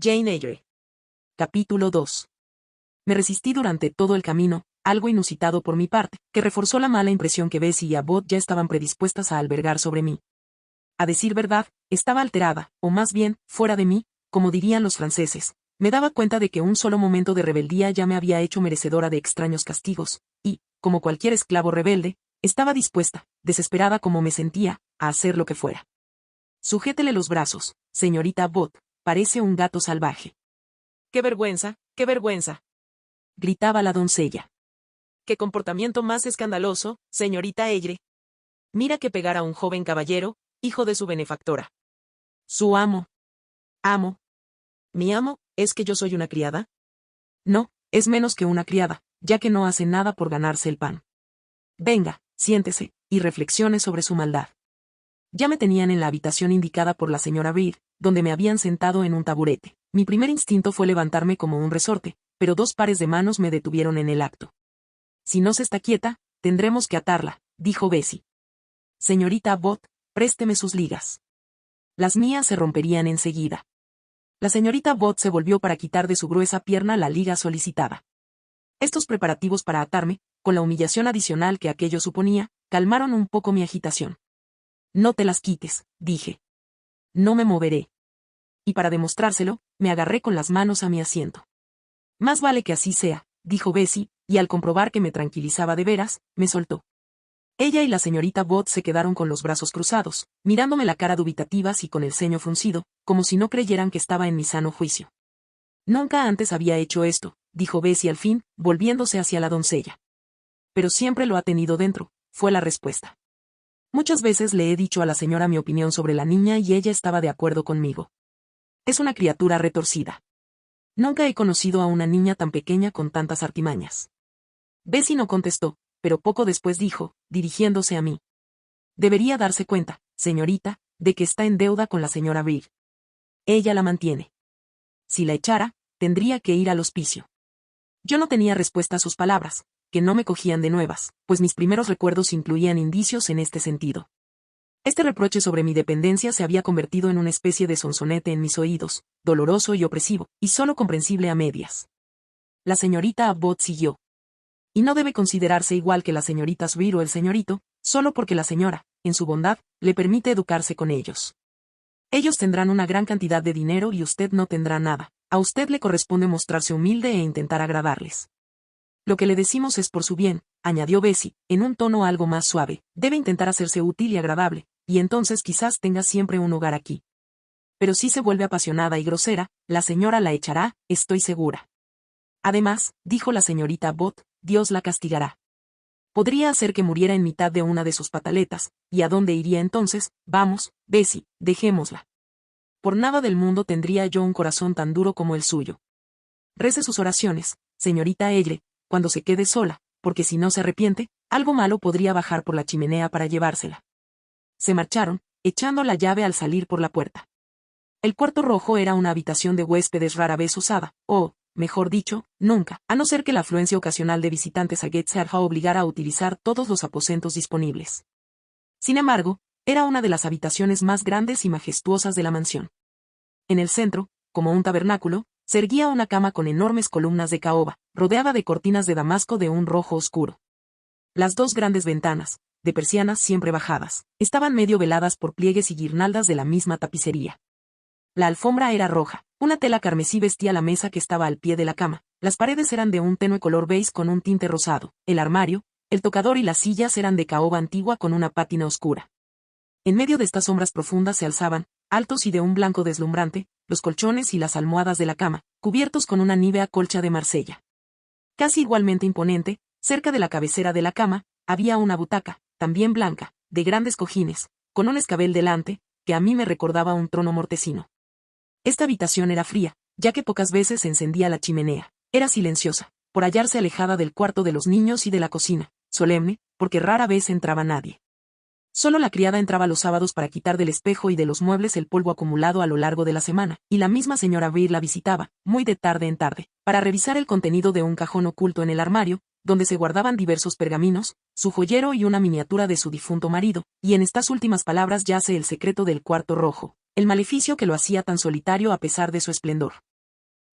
Jane Eyre. Capítulo 2. Me resistí durante todo el camino, algo inusitado por mi parte, que reforzó la mala impresión que Bessie y Abbott ya estaban predispuestas a albergar sobre mí. A decir verdad, estaba alterada, o más bien, fuera de mí, como dirían los franceses. Me daba cuenta de que un solo momento de rebeldía ya me había hecho merecedora de extraños castigos, y, como cualquier esclavo rebelde, estaba dispuesta, desesperada como me sentía, a hacer lo que fuera. Sujétele los brazos, señorita Abbott, parece un gato salvaje. ¡Qué vergüenza, qué vergüenza! Gritaba la doncella. ¡Qué comportamiento más escandaloso, señorita Eyre! Mira que pegar a un joven caballero, hijo de su benefactora. Su amo. ¿Amo? ¿Mi amo, es que yo soy una criada? No, es menos que una criada, ya que no hace nada por ganarse el pan. Venga, siéntese, y reflexione sobre su maldad. Ya me tenían en la habitación indicada por la señora Reed, donde me habían sentado en un taburete. Mi primer instinto fue levantarme como un resorte, pero dos pares de manos me detuvieron en el acto. Si no se está quieta, tendremos que atarla, dijo Bessie. Señorita Abbott, présteme sus ligas. Las mías se romperían enseguida. La señorita Abbott se volvió para quitar de su gruesa pierna la liga solicitada. Estos preparativos para atarme, con la humillación adicional que aquello suponía, calmaron un poco mi agitación. No te las quites, dije. No me moveré. Y para demostrárselo, me agarré con las manos a mi asiento. Más vale que así sea, dijo Bessie, y al comprobar que me tranquilizaba de veras, me soltó. Ella y la señorita Abbott se quedaron con los brazos cruzados, mirándome la cara dubitativas y con el ceño fruncido, como si no creyeran que estaba en mi sano juicio. Nunca antes había hecho esto, dijo Bessie al fin, volviéndose hacia la doncella. Pero siempre lo ha tenido dentro, fue la respuesta. Muchas veces le he dicho a la señora mi opinión sobre la niña y ella estaba de acuerdo conmigo. Es una criatura retorcida. Nunca he conocido a una niña tan pequeña con tantas artimañas. Bessie no contestó, pero poco después dijo, dirigiéndose a mí. Debería darse cuenta, señorita, de que está en deuda con la señora Reed. Ella la mantiene. Si la echara, tendría que ir al hospicio. Yo no tenía respuesta a sus palabras, que no me cogían de nuevas, pues mis primeros recuerdos incluían indicios en este sentido. Este reproche sobre mi dependencia se había convertido en una especie de sonsonete en mis oídos, doloroso y opresivo, y solo comprensible a medias. La señorita Abbott siguió. Y no debe considerarse igual que la señorita Reed o el señorito, solo porque la señora, en su bondad, le permite educarse con ellos. Ellos tendrán una gran cantidad de dinero y usted no tendrá nada. A usted le corresponde mostrarse humilde e intentar agradarles. Lo que le decimos es por su bien, añadió Bessie, en un tono algo más suave, debe intentar hacerse útil y agradable, y entonces quizás tenga siempre un hogar aquí. Pero si se vuelve apasionada y grosera, la señora la echará, estoy segura. Además, dijo la señorita Abbott, Dios la castigará. Podría hacer que muriera en mitad de una de sus pataletas, ¿y a dónde iría entonces? Vamos, Bessie, dejémosla. Por nada del mundo tendría yo un corazón tan duro como el suyo. Rece sus oraciones, señorita Eyre, cuando se quede sola, porque si no se arrepiente, algo malo podría bajar por la chimenea para llevársela. Se marcharon, echando la llave al salir por la puerta. El cuarto rojo era una habitación de huéspedes rara vez usada, o, mejor dicho, nunca, a no ser que la afluencia ocasional de visitantes a Gateshead obligara a utilizar todos los aposentos disponibles. Sin embargo, era una de las habitaciones más grandes y majestuosas de la mansión. En el centro, como un tabernáculo, se erguía una cama con enormes columnas de caoba, rodeada de cortinas de damasco de un rojo oscuro. Las dos grandes ventanas, de persianas siempre bajadas, estaban medio veladas por pliegues y guirnaldas de la misma tapicería. La alfombra era roja, una tela carmesí vestía la mesa que estaba al pie de la cama, las paredes eran de un tenue color beige con un tinte rosado, el armario, el tocador y las sillas eran de caoba antigua con una pátina oscura. En medio de estas sombras profundas se alzaban, altos y de un blanco deslumbrante, los colchones y las almohadas de la cama, cubiertos con una nívea colcha de Marsella. Casi igualmente imponente, cerca de la cabecera de la cama, había una butaca, también blanca, de grandes cojines, con un escabel delante, que a mí me recordaba un trono mortecino. Esta habitación era fría, ya que pocas veces se encendía la chimenea. Era silenciosa, por hallarse alejada del cuarto de los niños y de la cocina, solemne, porque rara vez entraba nadie. Solo la criada entraba los sábados para quitar del espejo y de los muebles el polvo acumulado a lo largo de la semana, y la misma señora Reed la visitaba, muy de tarde en tarde, para revisar el contenido de un cajón oculto en el armario, donde se guardaban diversos pergaminos, su joyero y una miniatura de su difunto marido, y en estas últimas palabras yace el secreto del cuarto rojo, el maleficio que lo hacía tan solitario a pesar de su esplendor.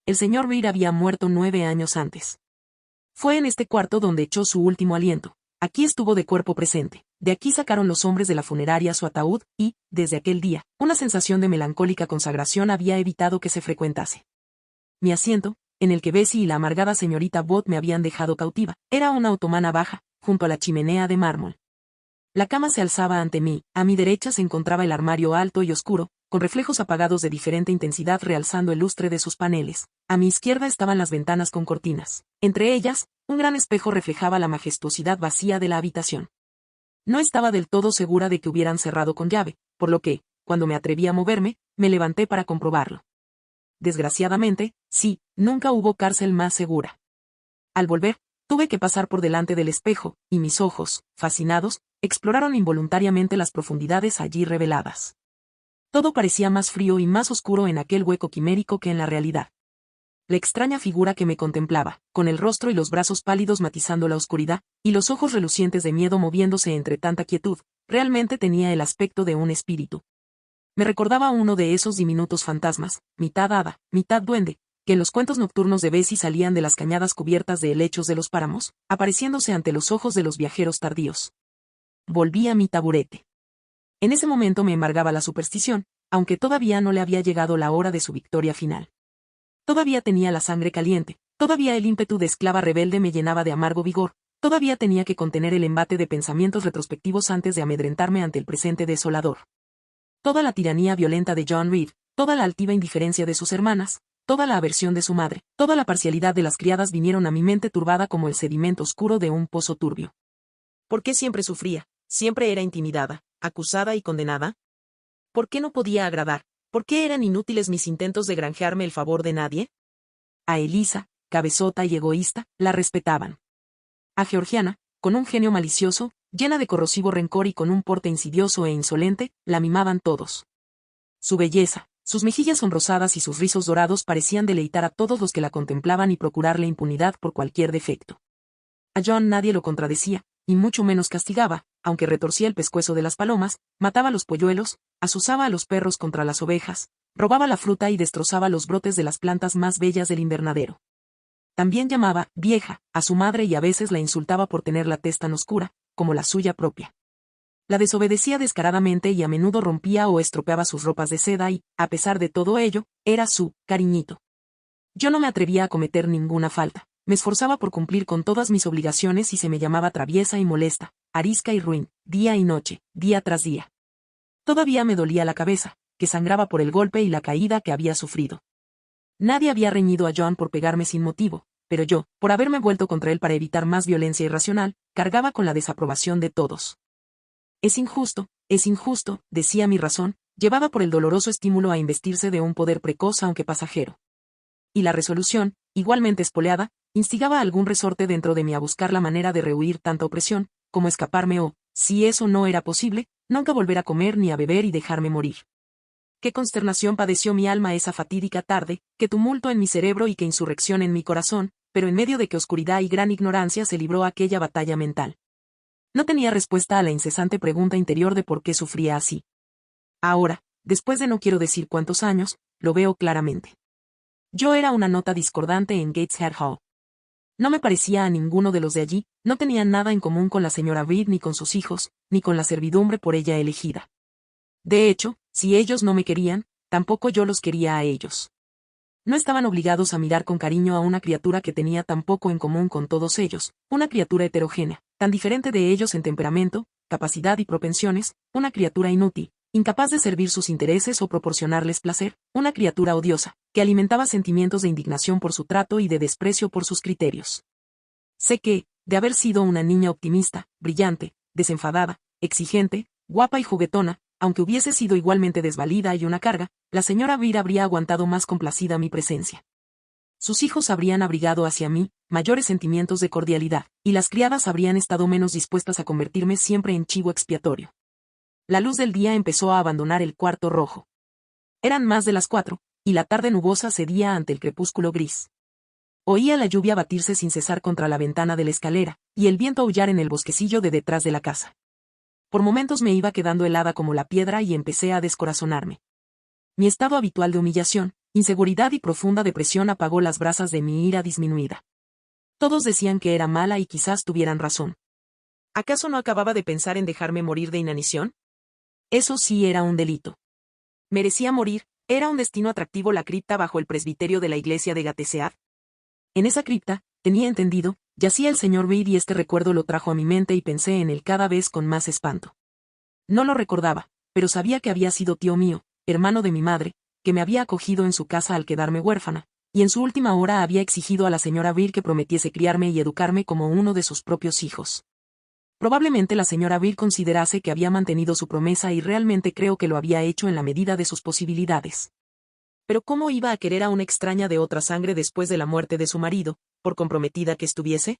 El señor Reed había muerto 9 años antes. Fue en este cuarto donde echó su último aliento. Aquí estuvo de cuerpo presente. De aquí sacaron los hombres de la funeraria su ataúd y, desde aquel día, una sensación de melancólica consagración había evitado que se frecuentase. Mi asiento, en el que Bessie y la amargada señorita Bott me habían dejado cautiva, era una otomana baja, junto a la chimenea de mármol. La cama se alzaba ante mí, a mi derecha se encontraba el armario alto y oscuro, con reflejos apagados de diferente intensidad realzando el lustre de sus paneles. A mi izquierda estaban las ventanas con cortinas. Entre ellas, un gran espejo reflejaba la majestuosidad vacía de la habitación. No estaba del todo segura de que hubieran cerrado con llave, por lo que, cuando me atreví a moverme, me levanté para comprobarlo. Desgraciadamente, sí, nunca hubo cárcel más segura. Al volver, tuve que pasar por delante del espejo, y mis ojos, fascinados, exploraron involuntariamente las profundidades allí reveladas. Todo parecía más frío y más oscuro en aquel hueco quimérico que en la realidad. La extraña figura que me contemplaba, con el rostro y los brazos pálidos matizando la oscuridad, y los ojos relucientes de miedo moviéndose entre tanta quietud, realmente tenía el aspecto de un espíritu. Me recordaba a uno de esos diminutos fantasmas, mitad hada, mitad duende, que en los cuentos nocturnos de Bessie salían de las cañadas cubiertas de helechos de los páramos, apareciéndose ante los ojos de los viajeros tardíos. Volví a mi taburete. En ese momento me embargaba la superstición, aunque todavía no le había llegado la hora de su victoria final. Todavía tenía la sangre caliente, todavía el ímpetu de esclava rebelde me llenaba de amargo vigor, todavía tenía que contener el embate de pensamientos retrospectivos antes de amedrentarme ante el presente desolador. Toda la tiranía violenta de John Reed, toda la altiva indiferencia de sus hermanas, toda la aversión de su madre, toda la parcialidad de las criadas vinieron a mi mente turbada como el sedimento oscuro de un pozo turbio. ¿Por qué siempre sufría? ¿Siempre era intimidada, acusada y condenada? ¿Por qué no podía agradar? ¿Por qué eran inútiles mis intentos de granjearme el favor de nadie? A Elisa, cabezota y egoísta, la respetaban. A Georgiana, con un genio malicioso, llena de corrosivo rencor y con un porte insidioso e insolente, la mimaban todos. Su belleza, sus mejillas sonrosadas y sus rizos dorados parecían deleitar a todos los que la contemplaban y procurarle impunidad por cualquier defecto. A John nadie lo contradecía, y mucho menos castigaba, aunque retorcía el pescuezo de las palomas, mataba los polluelos, azuzaba a los perros contra las ovejas, robaba la fruta y destrozaba los brotes de las plantas más bellas del invernadero. También llamaba vieja a su madre y a veces la insultaba por tener la tez tan oscura, como la suya propia. La desobedecía descaradamente y a menudo rompía o estropeaba sus ropas de seda y, a pesar de todo ello, era su cariñito. Yo no me atrevía a cometer ninguna falta, me esforzaba por cumplir con todas mis obligaciones y se me llamaba traviesa y molesta, arisca y ruin, día y noche, día tras día. Todavía me dolía la cabeza, que sangraba por el golpe y la caída que había sufrido. Nadie había reñido a John por pegarme sin motivo, pero yo, por haberme vuelto contra él para evitar más violencia irracional, cargaba con la desaprobación de todos. Es injusto, decía mi razón, llevada por el doloroso estímulo a investirse de un poder precoz aunque pasajero. Y la resolución, igualmente espoleada, instigaba a algún resorte dentro de mí a buscar la manera de rehuir tanta opresión, como escaparme o, si eso no era posible, nunca volver a comer ni a beber y dejarme morir. Qué consternación padeció mi alma esa fatídica tarde, qué tumulto en mi cerebro y qué insurrección en mi corazón, pero en medio de qué oscuridad y gran ignorancia se libró aquella batalla mental. No tenía respuesta a la incesante pregunta interior de por qué sufría así. Ahora, después de no quiero decir cuántos años, lo veo claramente. Yo era una nota discordante en Gateshead Hall. No me parecía a ninguno de los de allí, no tenía nada en común con la señora Reed ni con sus hijos, ni con la servidumbre por ella elegida. De hecho, si ellos no me querían, tampoco yo los quería a ellos. No estaban obligados a mirar con cariño a una criatura que tenía tan poco en común con todos ellos, una criatura heterogénea, tan diferente de ellos en temperamento, capacidad y propensiones, una criatura inútil, incapaz de servir sus intereses o proporcionarles placer, una criatura odiosa, que alimentaba sentimientos de indignación por su trato y de desprecio por sus criterios. Sé que, de haber sido una niña optimista, brillante, desenfadada, exigente, guapa y juguetona, aunque hubiese sido igualmente desvalida y una carga, la señora Reed habría aguantado más complacida mi presencia. Sus hijos habrían abrigado hacia mí mayores sentimientos de cordialidad, y las criadas habrían estado menos dispuestas a convertirme siempre en chivo expiatorio. La luz del día empezó a abandonar el cuarto rojo. Eran más de las 4, y la tarde nubosa cedía ante el crepúsculo gris. Oía la lluvia batirse sin cesar contra la ventana de la escalera, y el viento aullar en el bosquecillo de detrás de la casa. Por momentos me iba quedando helada como la piedra y empecé a descorazonarme. Mi estado habitual de humillación, Inseguridad y profunda depresión apagó las brasas de mi ira disminuida. Todos decían que era mala y quizás tuvieran razón. ¿Acaso no acababa de pensar en dejarme morir de inanición? Eso sí era un delito. Merecía morir, ¿era un destino atractivo la cripta bajo el presbiterio de la iglesia de Gatesead? En esa cripta, tenía entendido, yacía el señor Reed y este recuerdo lo trajo a mi mente y pensé en él cada vez con más espanto. No lo recordaba, pero sabía que había sido tío mío, hermano de mi madre, que me había acogido en su casa al quedarme huérfana, y en su última hora había exigido a la señora Reed que prometiese criarme y educarme como uno de sus propios hijos. Probablemente la señora Reed considerase que había mantenido su promesa y realmente creo que lo había hecho en la medida de sus posibilidades. Pero ¿cómo iba a querer a una extraña de otra sangre después de la muerte de su marido, por comprometida que estuviese?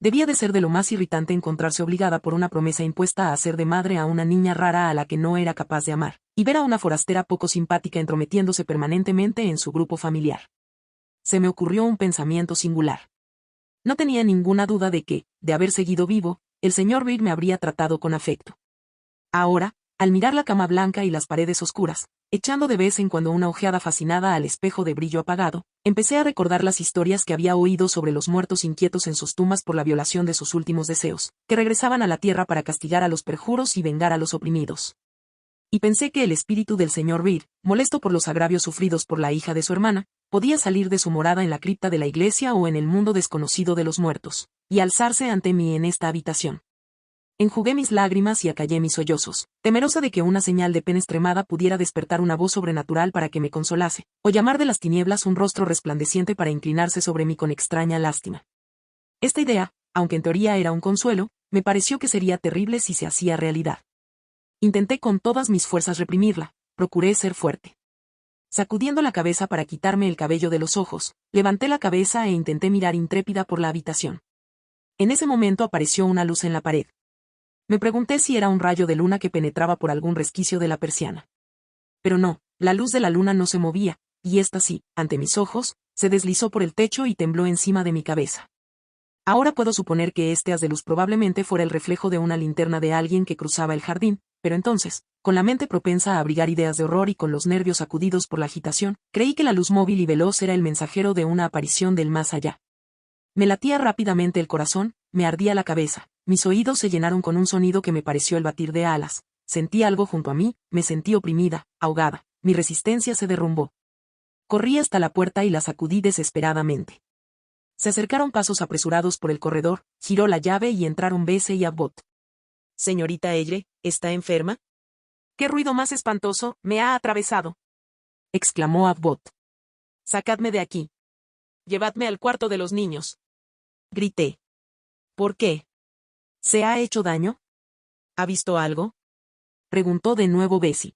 Debía de ser de lo más irritante encontrarse obligada por una promesa impuesta a hacer de madre a una niña rara a la que no era capaz de amar, y ver a una forastera poco simpática entrometiéndose permanentemente en su grupo familiar. Se me ocurrió un pensamiento singular. No tenía ninguna duda de que, de haber seguido vivo, el señor Reed me habría tratado con afecto. Ahora, al mirar la cama blanca y las paredes oscuras, echando de vez en cuando una ojeada fascinada al espejo de brillo apagado, empecé a recordar las historias que había oído sobre los muertos inquietos en sus tumbas por la violación de sus últimos deseos, que regresaban a la tierra para castigar a los perjuros y vengar a los oprimidos. Y pensé que el espíritu del señor Reed, molesto por los agravios sufridos por la hija de su hermana, podía salir de su morada en la cripta de la iglesia o en el mundo desconocido de los muertos, y alzarse ante mí en esta habitación. Enjugué mis lágrimas y acallé mis sollozos, temerosa de que una señal de pena extremada pudiera despertar una voz sobrenatural para que me consolase, o llamar de las tinieblas un rostro resplandeciente para inclinarse sobre mí con extraña lástima. Esta idea, aunque en teoría era un consuelo, me pareció que sería terrible si se hacía realidad. Intenté con todas mis fuerzas reprimirla, procuré ser fuerte. Sacudiendo la cabeza para quitarme el cabello de los ojos, levanté la cabeza e intenté mirar intrépida por la habitación. En ese momento apareció una luz en la pared. Me pregunté si era un rayo de luna que penetraba por algún resquicio de la persiana. Pero no, la luz de la luna no se movía, y ésta sí, ante mis ojos, se deslizó por el techo y tembló encima de mi cabeza. Ahora puedo suponer que este haz de luz probablemente fuera el reflejo de una linterna de alguien que cruzaba el jardín, pero entonces, con la mente propensa a abrigar ideas de horror y con los nervios sacudidos por la agitación, creí que la luz móvil y veloz era el mensajero de una aparición del más allá. Me latía rápidamente el corazón, me ardía la cabeza, mis oídos se llenaron con un sonido que me pareció el batir de alas, sentí algo junto a mí, me sentí oprimida, ahogada, mi resistencia se derrumbó. Corrí hasta la puerta y la sacudí desesperadamente. Se acercaron pasos apresurados por el corredor, giró la llave y entraron Bessie y Abbott. Señorita Eyre, ¿está enferma? ¿Qué ruido más espantoso me ha atravesado?, exclamó Abbott. Sacadme de aquí. Llevadme al cuarto de los niños. Grité. ¿Por qué? ¿Se ha hecho daño? ¿Ha visto algo?, preguntó de nuevo Bessie.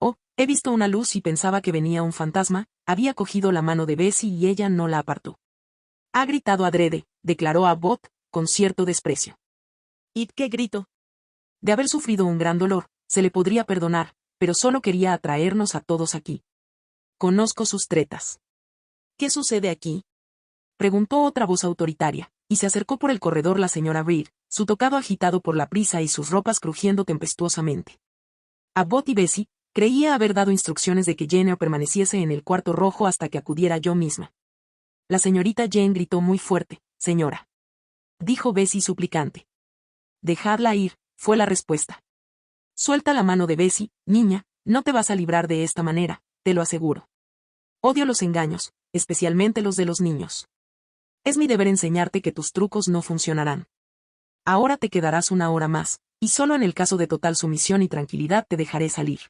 Oh, he visto una luz y pensaba que venía un fantasma, había cogido la mano de Bessie y ella no la apartó. Ha gritado adrede, declaró Abbott, con cierto desprecio. ¿Y qué grito? De haber sufrido un gran dolor, se le podría perdonar, pero solo quería atraernos a todos aquí. Conozco sus tretas. ¿Qué sucede aquí?, preguntó otra voz autoritaria, y se acercó por el corredor la señora Reed, su tocado agitado por la prisa y sus ropas crujiendo tempestuosamente. Abbott y Bessie, creía haber dado instrucciones de que Jane permaneciese en el cuarto rojo hasta que acudiera yo misma. La señorita Jane gritó muy fuerte, señora. Dijo Bessie suplicante. Dejadla ir, fue la respuesta. Suelta la mano de Bessie, niña, no te vas a librar de esta manera, te lo aseguro. Odio los engaños, especialmente los de los niños. Es mi deber enseñarte que tus trucos no funcionarán. Ahora te quedarás una hora más, y solo en el caso de total sumisión y tranquilidad te dejaré salir.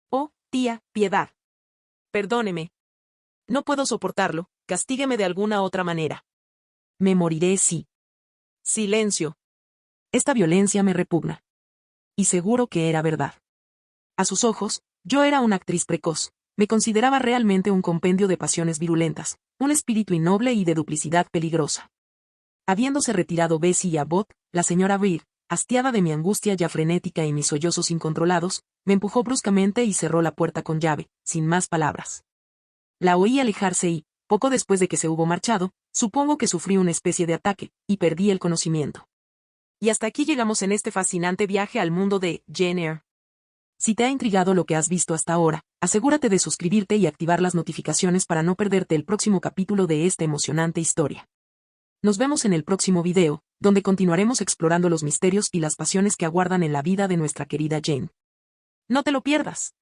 Oh, tía, piedad. Perdóneme. No puedo soportarlo, castígueme de alguna otra manera. Me moriré sí. Silencio. Esta violencia me repugna. Y seguro que era verdad. A sus ojos, yo era una actriz precoz, me consideraba realmente un compendio de pasiones virulentas, un espíritu innoble y de duplicidad peligrosa. Habiéndose retirado Bessie y Abbott, la señora Reed, hastiada de mi angustia ya frenética y mis sollozos incontrolados, me empujó bruscamente y cerró la puerta con llave, sin más palabras. La oí alejarse y, poco después de que se hubo marchado, supongo que sufrí una especie de ataque, y perdí el conocimiento. Y hasta aquí llegamos en este fascinante viaje al mundo de Jane Eyre. Si te ha intrigado lo que has visto hasta ahora, asegúrate de suscribirte y activar las notificaciones para no perderte el próximo capítulo de esta emocionante historia. Nos vemos en el próximo video, donde continuaremos explorando los misterios y las pasiones que aguardan en la vida de nuestra querida Jane. No te lo pierdas.